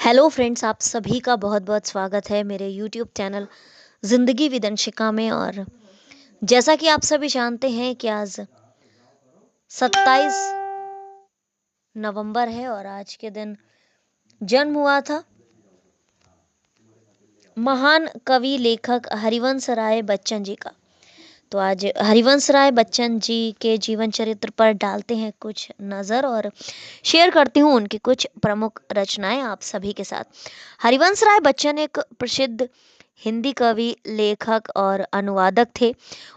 Hello friends, आप सभी का बहुत बहुत स्वागत है मेरे यूट्यूब चैनल ज़िंदगी विदंशिका में। और जैसा कि आप सभी जानते हैं कि आज 27 नवंबर है और आज के दिन जन्म हुआ था महान कवि लेखक हरिवंश राय बच्चन जी का। तो आज हरिवंश राय बच्चन जी के जीवन चरित्र पर डालते हैं कुछ नज़र और शेयर करती हूँ उनकी कुछ प्रमुख रचनाएं आप सभी के साथ। हरिवंश राय बच्चन एक प्रसिद्ध हिंदी कवि, लेखक और अनुवादक थे।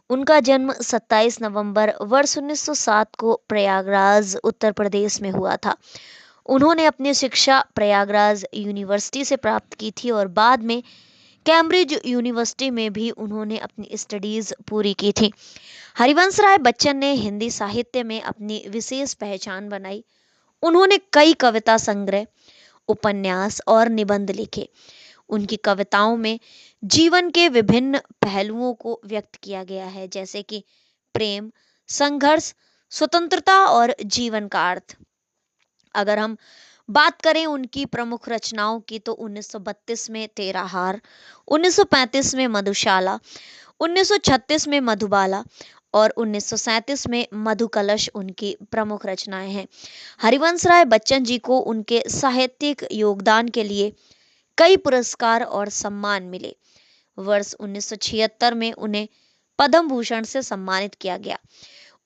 उनका जन्म 27 नवंबर वर्ष 1907 को प्रयागराज, उत्तर प्रदेश में हुआ था। उन्होंने अपनी शिक्षा प्रयागराज यूनिवर्सिटी से प्राप्त की थी और बाद में कैम्ब्रिज यूनिवर्सिटी में भी उन्होंने अपनी स्टडीज पूरी की थी। हरिवंश राय बच्चन ने हिंदी साहित्य में अपनी विशेष पहचान बनाई। उन्होंने कई कविता संग्रह, उपन्यास और निबंध लिखे। उनकी कविताओं में जीवन के विभिन्न पहलुओं को व्यक्त किया गया है, जैसे कि प्रेम, संघर्ष, स्वतंत्रता और जीवन का अर्थ। अगर हम बात करें उनकी प्रमुख रचनाओं की तो 1932 में तेरा हार, 1935 में मधुशाला, 1936 में मधुबाला और 1937 में मधुकलश उनकी प्रमुख रचनाएं हैं। हरिवंश राय बच्चन जी को उनके साहित्यिक योगदान के लिए कई पुरस्कार और सम्मान मिले। वर्ष 1976 में उन्हें पद्म भूषण से सम्मानित किया गया।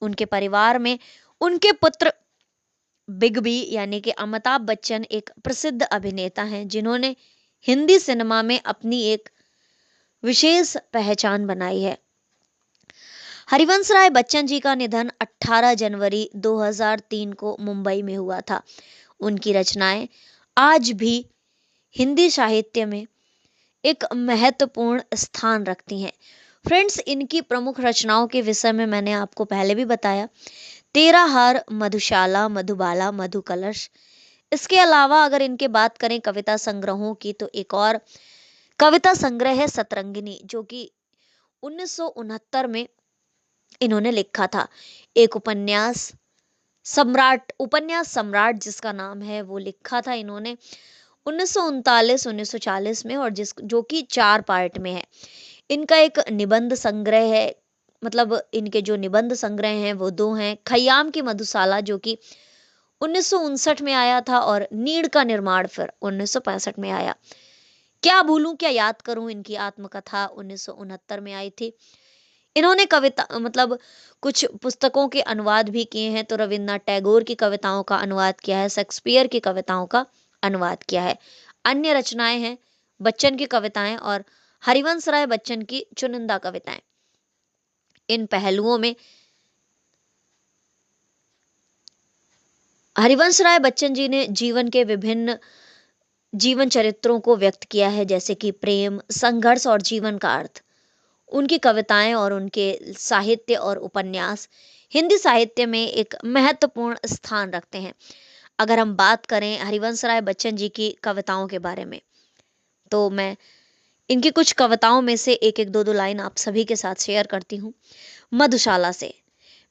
उनके परिवार में उनके पुत्र बिग बी यानी कि अमिताभ बच्चन एक प्रसिद्ध अभिनेता हैं, जिन्होंने हिंदी सिनेमा में अपनी एक विशेष पहचान बनाई है। हरिवंश राय बच्चन जी का निधन 18 जनवरी 2003 को मुंबई में हुआ था। उनकी रचनाएं आज भी हिंदी साहित्य में एक महत्वपूर्ण स्थान रखती हैं। फ्रेंड्स, इनकी प्रमुख रचनाओं के विषय में मैंने आपको पहले भी बताया। तेरा हार, मधुशाला, मधुबाला, मधुकलश। इसके अलावा अगर इनके बात करें कविता संग्रहों की तो एक और कविता संग्रह है सतरंगिनी, जो कि 1969 में इन्होंने लिखा था। एक उपन्यास सम्राट जिसका नाम है वो लिखा था इन्होंने 1939-1940 में, और जो कि 4 पार्ट में है। इनका एक निबंध संग्रह है, मतलब इनके जो निबंध संग्रह हैं वो 2 हैं। खयाम की मधुशाला जो कि 1959 में आया था और नीड़ का निर्माण फिर 1965 में आया। क्या भूलूं क्या याद करूं, इनकी आत्मकथा 1969 में आई थी। इन्होंने कविता मतलब कुछ पुस्तकों के अनुवाद भी किए हैं। तो रविन्द्रनाथ टैगोर की कविताओं का अनुवाद किया है, शेक्सपियर की कविताओं का अनुवाद किया है। अन्य रचनाएं हैं बच्चन की कविताएं और हरिवंश राय बच्चन की चुनिंदा कविताएं। इन पहलुओं में हरिवंश राय बच्चन जी ने जीवन के विभिन्न जीवन चरित्रों को व्यक्त किया है, जैसे कि प्रेम, संघर्ष और जीवन का अर्थ। उनकी कविताएं और उनके साहित्य और उपन्यास हिंदी साहित्य में एक महत्वपूर्ण स्थान रखते हैं। अगर हम बात करें हरिवंश राय बच्चन जी की कविताओं के बारे में, तो मैं इनकी कुछ कविताओं में से एक एक दो दो लाइन आप सभी के साथ शेयर करती हूँ। मधुशाला से,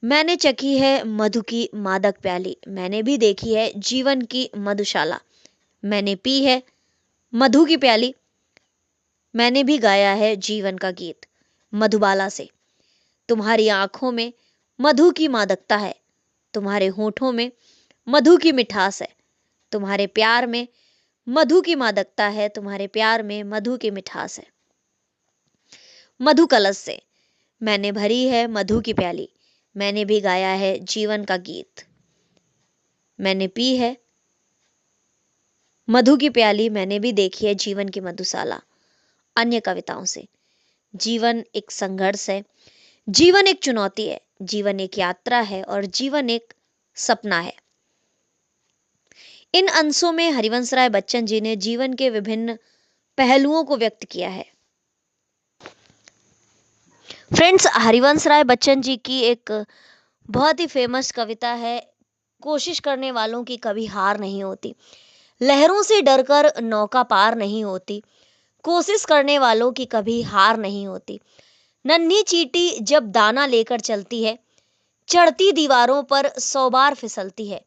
मैंने चखी है मधु की मादक प्याली, मैंने भी देखी है जीवन की मधुशाला, मैंने पी है मधु की प्याली, मैंने भी गाया है जीवन का गीत। मधुबाला से, तुम्हारी आंखों में मधु की मादकता है, तुम्हारे होठों में मधु की मिठास है, तुम्हारे प्यार में मधु की मादकता है, तुम्हारे प्यार में मधु की मिठास है। मधु कलश से, मैंने भरी है मधु की प्याली, मैंने भी गाया है जीवन का गीत। मैंने पी है मधु की प्याली, मैंने भी देखी है जीवन की मधुशाला। अन्य कविताओं से, जीवन एक संघर्ष है, जीवन एक चुनौती है, जीवन एक यात्रा है और जीवन एक सपना है। इन अंशों में हरिवंश राय बच्चन जी ने जीवन के विभिन्न पहलुओं को व्यक्त किया है। फ्रेंड्स, हरिवंश राय बच्चन जी की एक बहुत ही फेमस कविता है, कोशिश करने वालों की कभी हार नहीं होती, लहरों से डरकर नौका पार नहीं होती, कोशिश करने वालों की कभी हार नहीं होती। नन्ही चींटी जब दाना लेकर चलती है, चढ़ती दीवारों पर 100 बार फिसलती है,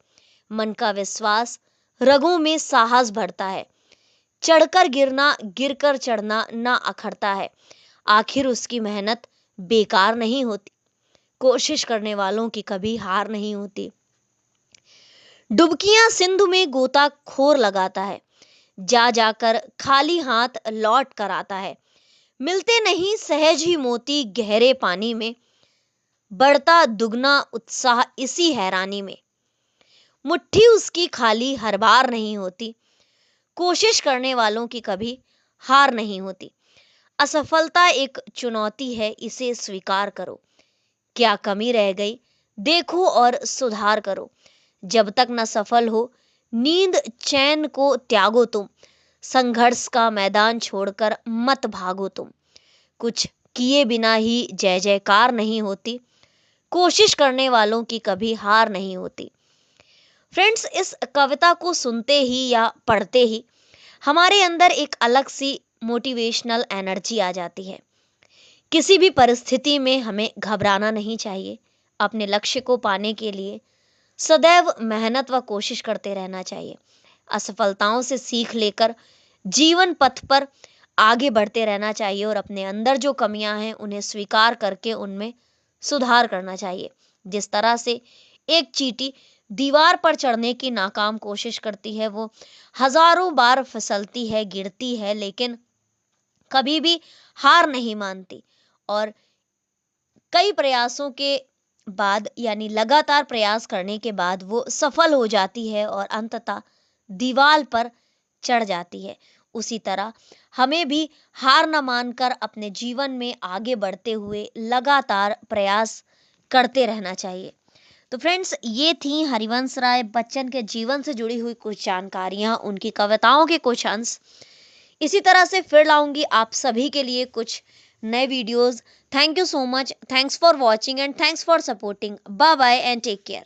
मन का विश्वास रगों में साहस भरता है, चढ़कर गिरना, गिरकर चढ़ना ना अखरता है। आखिर उसकी मेहनत बेकार नहीं होती। कोशिश करने वालों की कभी हार नहीं होती। डुबकियां सिंधु में गोताखोर लगाता है, जा जाकर खाली हाथ लौट कर आता है। मिलते नहीं सहज ही मोती गहरे पानी में, बढ़ता दुगना उत्साह इसी हैरानी में। मुट्ठी उसकी खाली हर बार नहीं होती। कोशिश करने वालों की कभी हार नहीं होती। असफलता एक चुनौती है, इसे स्वीकार करो। क्या कमी रह गई देखो और सुधार करो। जब तक न सफल हो नींद चैन को त्यागो तुम। संघर्ष का मैदान छोड़कर मत भागो तुम। कुछ किए बिना ही जय जयकार नहीं होती। कोशिश करने वालों की कभी हार नहीं होती। फ्रेंड्स, इस कविता को सुनते ही या पढ़ते ही हमारे अंदर एक अलग सी मोटिवेशनल एनर्जी आ जाती है। किसी भी परिस्थिति में हमें घबराना नहीं चाहिए। अपने लक्ष्य को पाने के लिए सदैव मेहनत व कोशिश करते रहना चाहिए। असफलताओं से सीख लेकर जीवन पथ पर आगे बढ़ते रहना चाहिए और अपने अंदर जो कमियां हैं उन्हें स्वीकार करके उनमें सुधार करना चाहिए। जिस तरह से एक चींटी दीवार पर चढ़ने की नाकाम कोशिश करती है, वो हजारों बार फिसलती है, गिरती है, लेकिन कभी भी हार नहीं मानती और कई प्रयासों के बाद यानी लगातार प्रयास करने के बाद वो सफल हो जाती है और अंततः दीवार पर चढ़ जाती है। उसी तरह हमें भी हार न मानकर अपने जीवन में आगे बढ़ते हुए लगातार प्रयास करते रहना चाहिए। तो फ्रेंड्स, ये थी हरिवंश राय बच्चन के जीवन से जुड़ी हुई कुछ जानकारियां, उनकी कविताओं के कुछ अंश। इसी तरह से फिर लाऊंगी आप सभी के लिए कुछ नए videos. Thank you so much, thanks for watching and thanks for supporting. Bye bye and take care.